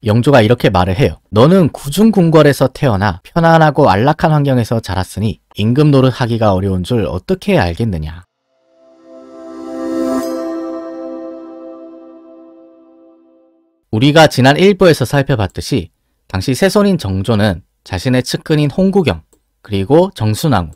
영조가 이렇게 말을 해요. 너는 구중궁궐에서 태어나 편안하고 안락한 환경에서 자랐으니 임금 노릇하기가 어려운 줄 어떻게 알겠느냐. 우리가 지난 1부에서 살펴봤듯이 당시 세손인 정조는 자신의 측근인 홍구경, 그리고 정순왕후,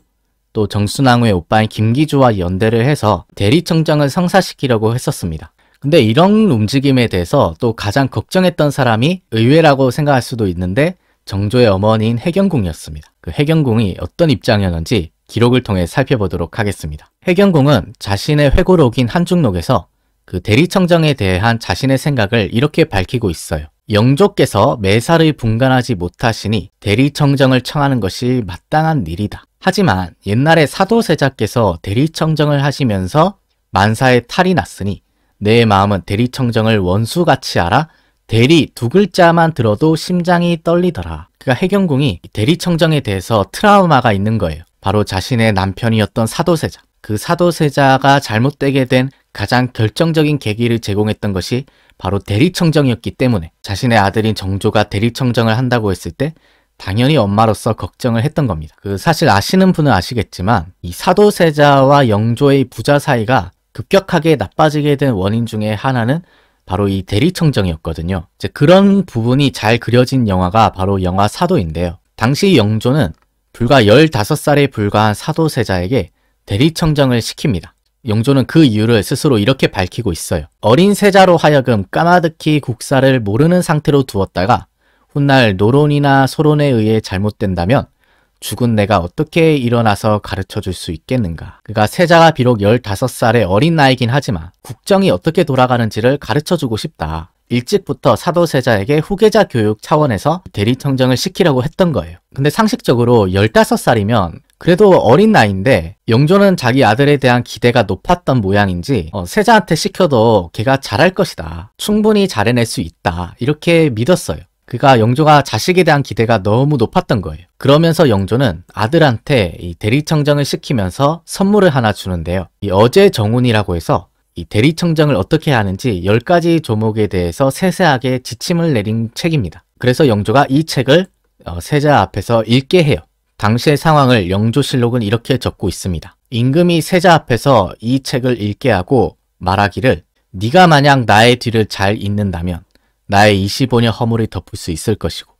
또 정순왕후의 오빠인 김기주와 연대를 해서 대리청정을 성사시키려고 했었습니다. 근데 이런 움직임에 대해서 또 가장 걱정했던 사람이 의외라고 생각할 수도 있는데 정조의 어머니인 해경궁이었습니다. 그 해경궁이 어떤 입장이었는지 기록을 통해 살펴보도록 하겠습니다. 해경궁은 자신의 회고록인 한중록에서 그 대리청정에 대한 자신의 생각을 이렇게 밝히고 있어요. 영조께서 매사를 분간하지 못하시니 대리청정을 청하는 것이 마땅한 일이다. 하지만 옛날에 사도세자께서 대리청정을 하시면서 만사에 탈이 났으니 내 마음은 대리청정을 원수같이 알아 대리 두 글자만 들어도 심장이 떨리더라. 그러니까 해경궁이 대리청정에 대해서 트라우마가 있는 거예요. 바로 자신의 남편이었던 사도세자. 그 사도세자가 잘못되게 된 가장 결정적인 계기를 제공했던 것이 바로 대리청정이었기 때문에 자신의 아들인 정조가 대리청정을 한다고 했을 때 당연히 엄마로서 걱정을 했던 겁니다. 그 사실 아시는 분은 아시겠지만 이 사도세자와 영조의 부자 사이가 급격하게 나빠지게 된 원인 중에 하나는 바로 이 대리청정이었거든요. 이제 그런 부분이 잘 그려진 영화가 바로 영화 사도인데요. 당시 영조는 불과 15살에 불과한 사도세자에게 대리청정을 시킵니다. 영조는 그 이유를 스스로 이렇게 밝히고 있어요. 어린 세자로 하여금 까마득히 국사를 모르는 상태로 두었다가 훗날 노론이나 소론에 의해 잘못된다면 죽은 내가 어떻게 일어나서 가르쳐줄 수 있겠는가. 그가 세자가 비록 15살의 어린 나이긴 하지만 국정이 어떻게 돌아가는지를 가르쳐주고 싶다. 일찍부터 사도세자에게 후계자 교육 차원에서 대리청정을 시키려고 했던 거예요. 근데 상식적으로 15살이면 그래도 어린 나이인데 영조는 자기 아들에 대한 기대가 높았던 모양인지 세자한테 시켜도 걔가 잘할 것이다. 충분히 잘해낼 수 있다. 이렇게 믿었어요. 그가 영조가 자식에 대한 기대가 너무 높았던 거예요. 그러면서 영조는 아들한테 이 대리청정을 시키면서 선물을 하나 주는데요. 이 어제정운이라고 해서 이 대리청정을 어떻게 하는지 10가지 조목에 대해서 세세하게 지침을 내린 책입니다. 그래서 영조가 이 책을 세자 앞에서 읽게 해요. 당시의 상황을 영조실록은 이렇게 적고 있습니다. 임금이 세자 앞에서 이 책을 읽게 하고 말하기를 네가 만약 나의 뒤를 잘 잇는다면 나의 25년 허물을 덮을 수 있을 것이고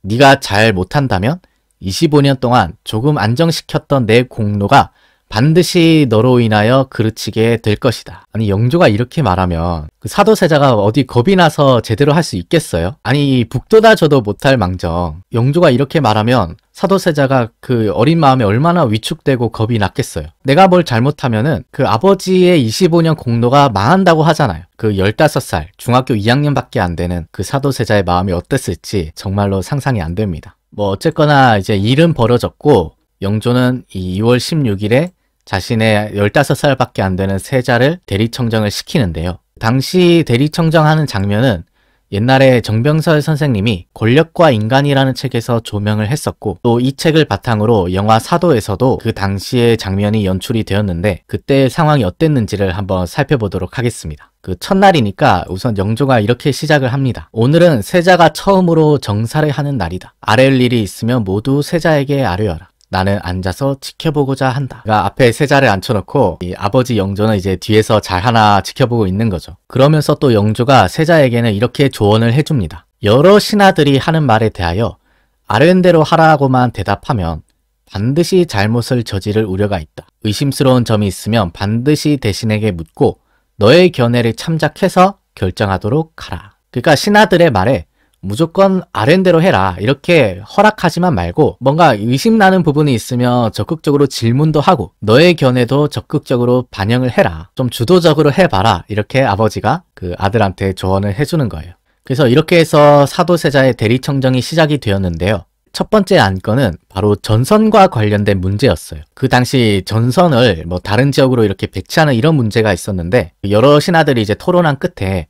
네가 잘 못한다면 25년 동안 조금 안정시켰던 내 공로가 반드시 너로 인하여 그르치게 될 것이다. 아니 영조가 이렇게 말하면 그 사도세자가 어디 겁이 나서 제대로 할 수 있겠어요? 아니 북돋아줘도 못할 망정 영조가 이렇게 말하면 사도세자가 그 어린 마음에 얼마나 위축되고 겁이 났겠어요. 내가 뭘 잘못하면은 그 아버지의 25년 공로가 망한다고 하잖아요. 그 15살 중학교 2학년밖에 안 되는 그 사도세자의 마음이 어땠을지 정말로 상상이 안 됩니다. 뭐 어쨌거나 이제 일은 벌어졌고 영조는 이 2월 16일에 자신의 15살밖에 안 되는 세자를 대리청정을 시키는데요. 당시 대리청정하는 장면은 옛날에 정병설 선생님이 권력과 인간이라는 책에서 조명을 했었고 또 이 책을 바탕으로 영화 사도에서도 그 당시의 장면이 연출이 되었는데 그때의 상황이 어땠는지를 한번 살펴보도록 하겠습니다. 그 첫날이니까 우선 영조가 이렇게 시작을 합니다. 오늘은 세자가 처음으로 정사를 하는 날이다. 아랠 일이 있으면 모두 세자에게 아뢰어라. 나는 앉아서 지켜보고자 한다. 그러니까 앞에 세자를 앉혀놓고 이 아버지 영조는 이제 뒤에서 잘하나 지켜보고 있는 거죠. 그러면서 또 영조가 세자에게는 이렇게 조언을 해줍니다. 여러 신하들이 하는 말에 대하여 아뢰는 대로 하라고만 대답하면 반드시 잘못을 저지를 우려가 있다. 의심스러운 점이 있으면 반드시 대신에게 묻고 너의 견해를 참작해서 결정하도록 하라. 그러니까 신하들의 말에 무조건 아랜대로 해라 이렇게 허락하지만 말고 뭔가 의심나는 부분이 있으면 적극적으로 질문도 하고 너의 견해도 적극적으로 반영을 해라. 좀 주도적으로 해봐라. 이렇게 아버지가 그 아들한테 조언을 해주는 거예요. 그래서 이렇게 해서 사도세자의 대리청정이 시작이 되었는데요. 첫 번째 안건은 바로 전선과 관련된 문제였어요. 그 당시 전선을 뭐 다른 지역으로 이렇게 배치하는 이런 문제가 있었는데 여러 신하들이 이제 토론한 끝에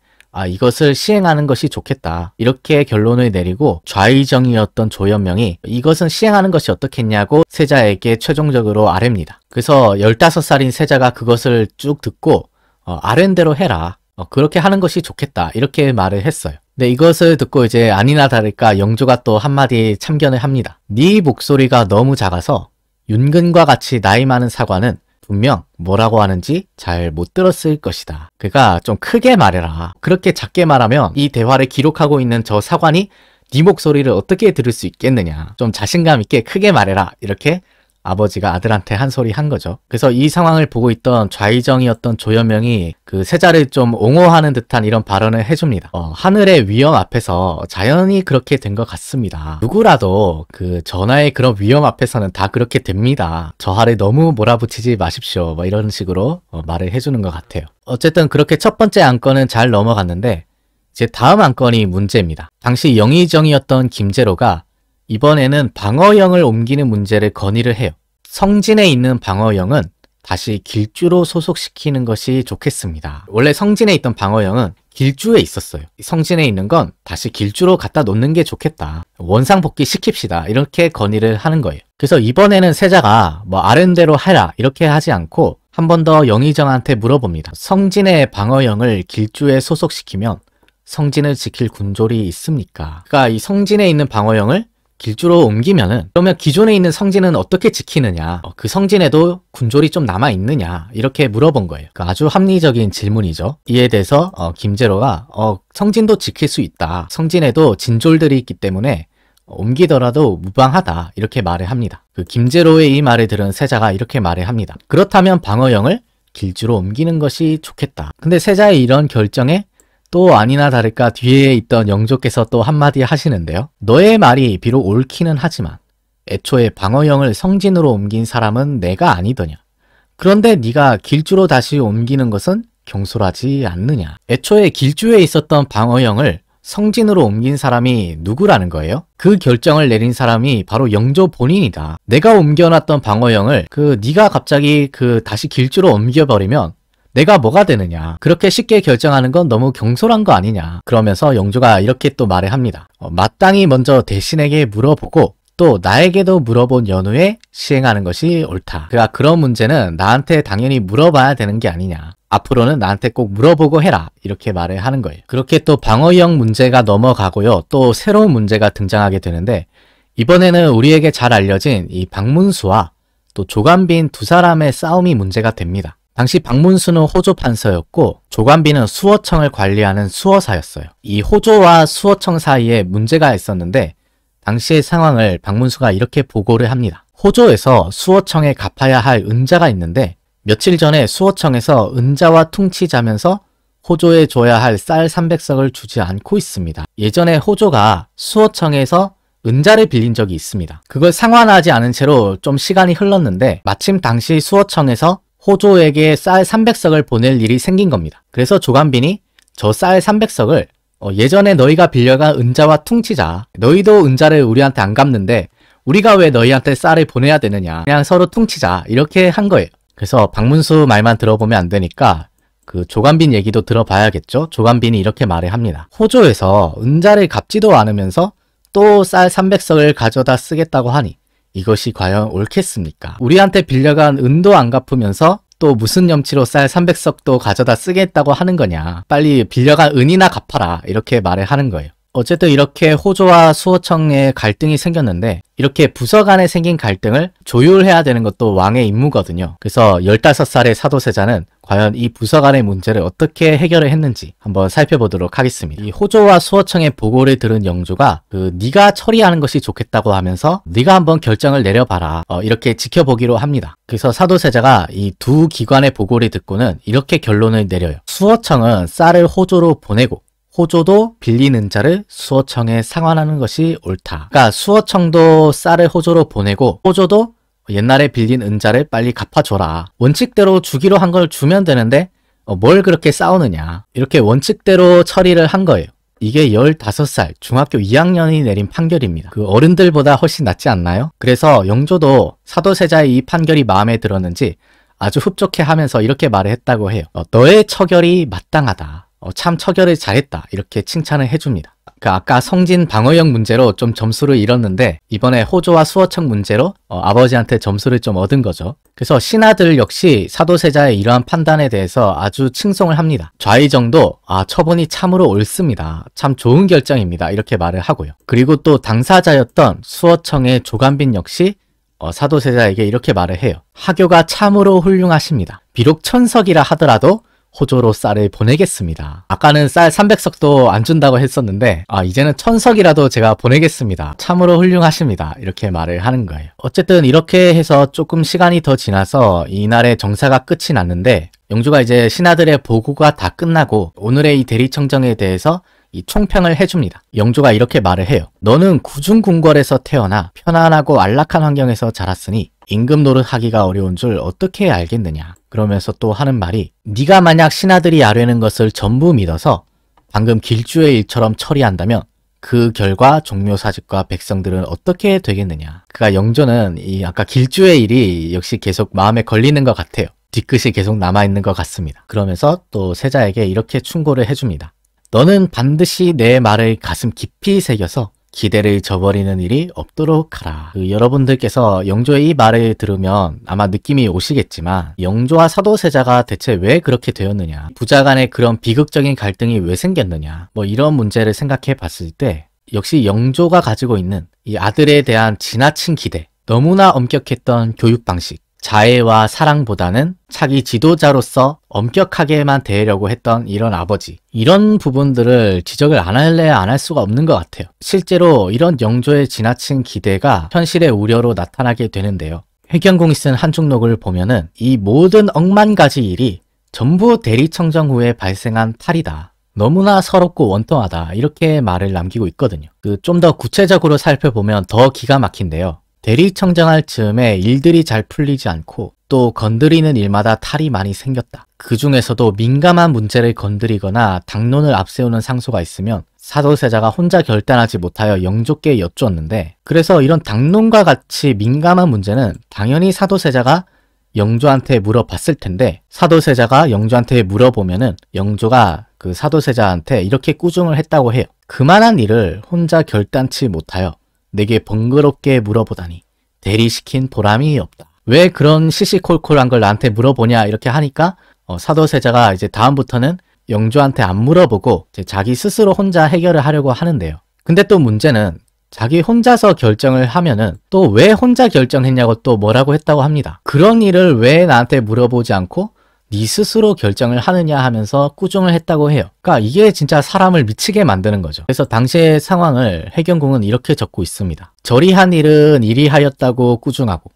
이것을 시행하는 것이 좋겠다. 이렇게 결론을 내리고 좌의정이었던 조현명이 이것은 시행하는 것이 어떻겠냐고 세자에게 최종적으로 아뢰입니다. 그래서 15살인 세자가 그것을 쭉 듣고 아랜대로 해라. 그렇게 하는 것이 좋겠다. 이렇게 말을 했어요. 근데 이것을 듣고 이제 아니나 다를까 영조가 또 한마디 참견을 합니다. 네 목소리가 너무 작아서 윤근과 같이 나이 많은 사관은 분명 뭐라고 하는지 잘 못 들었을 것이다. 그가 좀 크게 말해라. 그렇게 작게 말하면 이 대화를 기록하고 있는 저 사관이 네 목소리를 어떻게 들을 수 있겠느냐. 좀 자신감 있게 크게 말해라. 이렇게 아버지가 아들한테 한 소리 한 거죠. 그래서 이 상황을 보고 있던 좌의정이었던 조현명이 그 세자를 좀 옹호하는 듯한 이런 발언을 해줍니다. 하늘의 위험 앞에서 자연히 그렇게 된 것 같습니다. 누구라도 그 전하의 그런 위험 앞에서는 다 그렇게 됩니다. 저하를 너무 몰아붙이지 마십시오. 뭐 이런 식으로 말을 해주는 것 같아요. 어쨌든 그렇게 첫 번째 안건은 잘 넘어갔는데 이제 다음 안건이 문제입니다. 당시 영의정이었던 김제로가 이번에는 방어영을 옮기는 문제를 건의를 해요. 성진에 있는 방어영은 다시 길주로 소속시키는 것이 좋겠습니다. 원래 성진에 있던 방어영은 길주에 있었어요. 성진에 있는 건 다시 길주로 갖다 놓는 게 좋겠다. 원상복귀 시킵시다. 이렇게 건의를 하는 거예요. 그래서 이번에는 세자가 뭐 아른대로 해라 이렇게 하지 않고 한 번 더 영의정한테 물어봅니다. 성진의 방어영을 길주에 소속시키면 성진을 지킬 군졸이 있습니까? 그러니까 이 성진에 있는 방어영을 길주로 옮기면은 그러면 기존에 있는 성진은 어떻게 지키느냐, 그 성진에도 군졸이 좀 남아있느냐 이렇게 물어본 거예요. 아주 합리적인 질문이죠. 이에 대해서 김제로가 성진도 지킬 수 있다. 성진에도 진졸들이 있기 때문에 옮기더라도 무방하다 이렇게 말을 합니다. 그 김제로의 이 말을 들은 세자가 이렇게 말을 합니다. 그렇다면 방어영을 길주로 옮기는 것이 좋겠다. 근데 세자의 이런 결정에 또 아니나 다를까 뒤에 있던 영조께서 또 한마디 하시는데요. 너의 말이 비록 옳기는 하지만 애초에 방어영을 성진으로 옮긴 사람은 내가 아니더냐. 그런데 네가 길주로 다시 옮기는 것은 경솔하지 않느냐. 애초에 길주에 있었던 방어영을 성진으로 옮긴 사람이 누구라는 거예요? 그 결정을 내린 사람이 바로 영조 본인이다. 내가 옮겨놨던 방어영을 네가 갑자기 다시 길주로 옮겨버리면 내가 뭐가 되느냐. 그렇게 쉽게 결정하는 건 너무 경솔한 거 아니냐. 그러면서 영조가 이렇게 또 말을 합니다. 마땅히 먼저 대신에게 물어보고 또 나에게도 물어본 연후에 시행하는 것이 옳다. 그러니까 그런 문제는 나한테 당연히 물어봐야 되는 게 아니냐. 앞으로는 나한테 꼭 물어보고 해라. 이렇게 말을 하는 거예요. 그렇게 또 방어영 문제가 넘어가고요. 또 새로운 문제가 등장하게 되는데 이번에는 우리에게 잘 알려진 이 박문수와 또 조간빈 두 사람의 싸움이 문제가 됩니다. 당시 박문수는 호조 판서였고 조간빈은 수어청을 관리하는 수어사였어요. 이 호조와 수어청 사이에 문제가 있었는데 당시의 상황을 박문수가 이렇게 보고를 합니다. 호조에서 수어청에 갚아야 할 은자가 있는데 며칠 전에 수어청에서 은자와 퉁치자면서 호조에 줘야 할 쌀 300석을 주지 않고 있습니다. 예전에 호조가 수어청에서 은자를 빌린 적이 있습니다. 그걸 상환하지 않은 채로 좀 시간이 흘렀는데 마침 당시 수어청에서 호조에게 쌀 300석을 보낼 일이 생긴 겁니다. 그래서 조간빈이 저 쌀 300석을 예전에 너희가 빌려간 은자와 퉁치자. 너희도 은자를 우리한테 안 갚는데 우리가 왜 너희한테 쌀을 보내야 되느냐. 그냥 서로 퉁치자. 이렇게 한 거예요. 그래서 박문수 말만 들어보면 안 되니까 그 조간빈 얘기도 들어봐야겠죠. 조간빈이 이렇게 말을 합니다. 호조에서 은자를 갚지도 않으면서 또 쌀 300석을 가져다 쓰겠다고 하니 이것이 과연 옳겠습니까? 우리한테 빌려간 은도 안 갚으면서 또 무슨 염치로 쌀 300석도 가져다 쓰겠다고 하는 거냐. 빨리 빌려간 은이나 갚아라. 이렇게 말을 하는 거예요. 어쨌든 이렇게 호조와 수어청에 갈등이 생겼는데 이렇게 부서 간에 생긴 갈등을 조율해야 되는 것도 왕의 임무거든요. 그래서 15살의 사도세자는 과연 이 부서 간의 문제를 어떻게 해결을 했는지 한번 살펴보도록 하겠습니다. 이 호조와 수어청의 보고를 들은 영조가 네가 처리하는 것이 좋겠다고 하면서 네가 한번 결정을 내려봐라. 이렇게 지켜보기로 합니다. 그래서 사도세자가 이 두 기관의 보고를 듣고는 이렇게 결론을 내려요. 수어청은 쌀을 호조로 보내고 호조도 빌린 은자를 수어청에 상환하는 것이 옳다. 그러니까 수어청도 쌀을 호조로 보내고 호조도 옛날에 빌린 은자를 빨리 갚아줘라. 원칙대로 주기로 한 걸 주면 되는데 뭘 그렇게 싸우느냐. 이렇게 원칙대로 처리를 한 거예요. 이게 15살 중학교 2학년이 내린 판결입니다. 그 어른들보다 훨씬 낫지 않나요? 그래서 영조도 사도세자의 이 판결이 마음에 들었는지 아주 흡족해 하면서 이렇게 말을 했다고 해요. 너의 처결이 마땅하다. 참 처결을 잘했다 이렇게 칭찬을 해줍니다. 아까 성진 방어력 문제로 좀 점수를 잃었는데 이번에 호조와 수어청 문제로 아버지한테 점수를 좀 얻은 거죠. 그래서 신하들 역시 사도세자의 이러한 판단에 대해서 아주 칭송을 합니다. 좌의정도 처분이 참으로 옳습니다. 참 좋은 결정입니다. 이렇게 말을 하고요. 그리고 또 당사자였던 수어청의 조간빈 역시 사도세자에게 이렇게 말을 해요. 하교가 참으로 훌륭하십니다. 비록 천석이라 하더라도 호조로 쌀을 보내겠습니다. 아까는 쌀 300석도 안 준다고 했었는데 이제는 1000석이라도 제가 보내겠습니다. 참으로 훌륭하십니다. 이렇게 말을 하는 거예요. 어쨌든 이렇게 해서 조금 시간이 더 지나서 이날의 정사가 끝이 났는데 영조가 이제 신하들의 보고가 다 끝나고 오늘의 이 대리청정에 대해서 이 총평을 해줍니다. 영조가 이렇게 말을 해요. 너는 구중궁궐에서 태어나 편안하고 안락한 환경에서 자랐으니 임금 노릇하기가 어려운 줄 어떻게 알겠느냐. 그러면서 또 하는 말이 네가 만약 신하들이 아뢰는 것을 전부 믿어서 방금 길주의 일처럼 처리한다면 그 결과 종묘사직과 백성들은 어떻게 되겠느냐. 그러니까 영조는 이 아까 길주의 일이 역시 계속 마음에 걸리는 것 같아요. 뒤끝이 계속 남아있는 것 같습니다. 그러면서 또 세자에게 이렇게 충고를 해줍니다. 너는 반드시 내 말을 가슴 깊이 새겨서 기대를 저버리는 일이 없도록 하라. 여러분들께서 영조의 이 말을 들으면 아마 느낌이 오시겠지만 영조와 사도세자가 대체 왜 그렇게 되었느냐, 부자 간의 그런 비극적인 갈등이 왜 생겼느냐, 이런 문제를 생각해 봤을 때 역시 영조가 가지고 있는 이 아들에 대한 지나친 기대, 너무나 엄격했던 교육 방식, 자애와 사랑보다는 차기 지도자로서 엄격하게만 대하려고 했던 이런 아버지, 이런 부분들을 지적을 안 할래야 안 할 수가 없는 것 같아요. 실제로 이런 영조의 지나친 기대가 현실의 우려로 나타나게 되는데요. 해경궁이 쓴 한중록을 보면은 이 모든 억만 가지 일이 전부 대리청정 후에 발생한 탈이다. 너무나 서럽고 원통하다. 이렇게 말을 남기고 있거든요. 좀 더 구체적으로 살펴보면 더 기가 막힌데요. 대리청정할 즈음에 일들이 잘 풀리지 않고 또 건드리는 일마다 탈이 많이 생겼다. 그 중에서도 민감한 문제를 건드리거나 당론을 앞세우는 상소가 있으면 사도세자가 혼자 결단하지 못하여 영조께 여쭈었는데, 그래서 이런 당론과 같이 민감한 문제는 당연히 사도세자가 영조한테 물어봤을 텐데, 사도세자가 영조한테 물어보면은 영조가 그 사도세자한테 이렇게 꾸중을 했다고 해요. 그만한 일을 혼자 결단치 못하여 내게 번거롭게 물어보다니 대리시킨 보람이 없다. 왜 그런 시시콜콜한 걸 나한테 물어보냐 이렇게 하니까 사도세자가 이제 다음부터는 영조한테 안 물어보고 이제 자기 스스로 혼자 해결을 하려고 하는데요. 근데 또 문제는 자기 혼자서 결정을 하면은 또 왜 혼자 결정했냐고 또 뭐라고 했다고 합니다. 그런 일을 왜 나한테 물어보지 않고 네 스스로 결정을 하느냐 하면서 꾸중을 했다고 해요. 그러니까 이게 진짜 사람을 미치게 만드는 거죠. 그래서 당시의 상황을 해경궁은 이렇게 적고 있습니다. 저리 한 일은 이리 하였다고 꾸중하고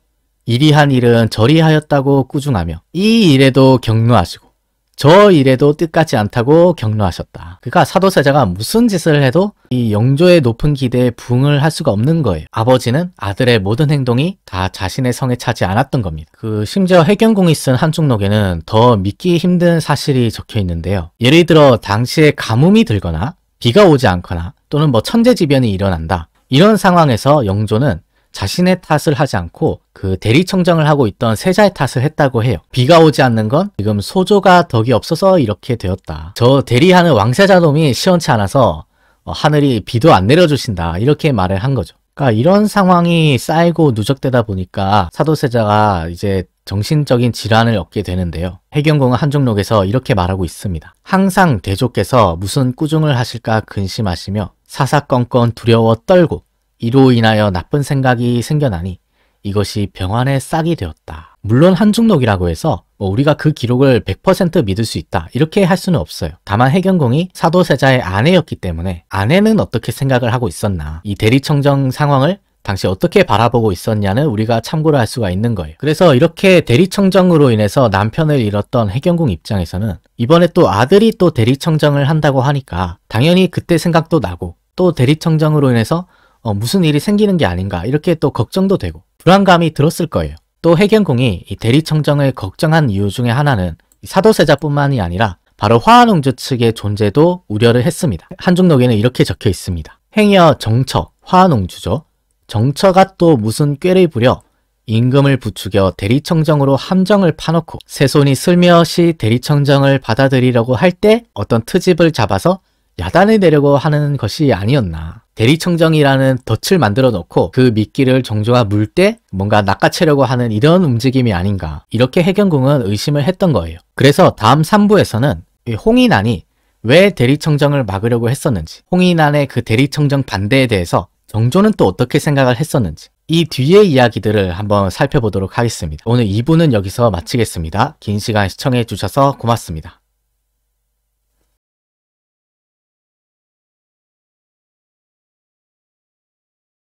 이리 한 일은 저리 하였다고 꾸중하며 이 일에도 격노하시고 저 일에도 뜻같지 않다고 격노하셨다. 그러니까 사도세자가 무슨 짓을 해도 이 영조의 높은 기대에 부응을 할 수가 없는 거예요. 아버지는 아들의 모든 행동이 다 자신의 성에 차지 않았던 겁니다. 심지어 해경궁이 쓴 한중록에는 더 믿기 힘든 사실이 적혀 있는데요. 예를 들어 당시에 가뭄이 들거나 비가 오지 않거나 또는 천재지변이 일어난다. 이런 상황에서 영조는 자신의 탓을 하지 않고 그 대리청정을 하고 있던 세자의 탓을 했다고 해요. 비가 오지 않는 건 지금 소조가 덕이 없어서 이렇게 되었다. 저 대리하는 왕세자 놈이 시원치 않아서 하늘이 비도 안 내려주신다. 이렇게 말을 한 거죠. 그러니까 이런 상황이 쌓이고 누적되다 보니까 사도세자가 이제 정신적인 질환을 얻게 되는데요. 해경궁은 한중록에서 이렇게 말하고 있습니다. 항상 대조께서 무슨 꾸중을 하실까 근심하시며 사사건건 두려워 떨고 이로 인하여 나쁜 생각이 생겨나니 이것이 병환의 싹이 되었다. 물론 한중록이라고 해서 우리가 그 기록을 100% 믿을 수 있다 이렇게 할 수는 없어요. 다만 해경궁이 사도세자의 아내였기 때문에 아내는 어떻게 생각을 하고 있었나, 이 대리청정 상황을 당시 어떻게 바라보고 있었냐는 우리가 참고를 할 수가 있는 거예요. 그래서 이렇게 대리청정으로 인해서 남편을 잃었던 해경궁 입장에서는 이번에 또 아들이 또 대리청정을 한다고 하니까 당연히 그때 생각도 나고 또 대리청정으로 인해서 무슨 일이 생기는 게 아닌가 이렇게 또 걱정도 되고 불안감이 들었을 거예요. 또 해경궁이 이 대리청정을 걱정한 이유 중에 하나는 사도세자뿐만이 아니라 바로 화한옹주 측의 존재도 우려를 했습니다. 한중록에는 이렇게 적혀 있습니다. 행여 정처, 화한옹주죠. 정처가 또 무슨 꾀를 부려 임금을 부추겨 대리청정으로 함정을 파놓고 세손이 슬며시 대리청정을 받아들이려고 할 때 어떤 트집을 잡아서 야단을 내려고 하는 것이 아니었나. 대리청정이라는 덫을 만들어 놓고 그 미끼를 정조가 물 때 뭔가 낚아채려고 하는 이런 움직임이 아닌가. 이렇게 해경궁은 의심을 했던 거예요. 그래서 다음 3부에서는 홍인안이 왜 대리청정을 막으려고 했었는지, 홍인안의 그 대리청정 반대에 대해서 정조는 또 어떻게 생각을 했었는지, 이 뒤의 이야기들을 한번 살펴보도록 하겠습니다. 오늘 2부는 여기서 마치겠습니다. 긴 시간 시청해 주셔서 고맙습니다.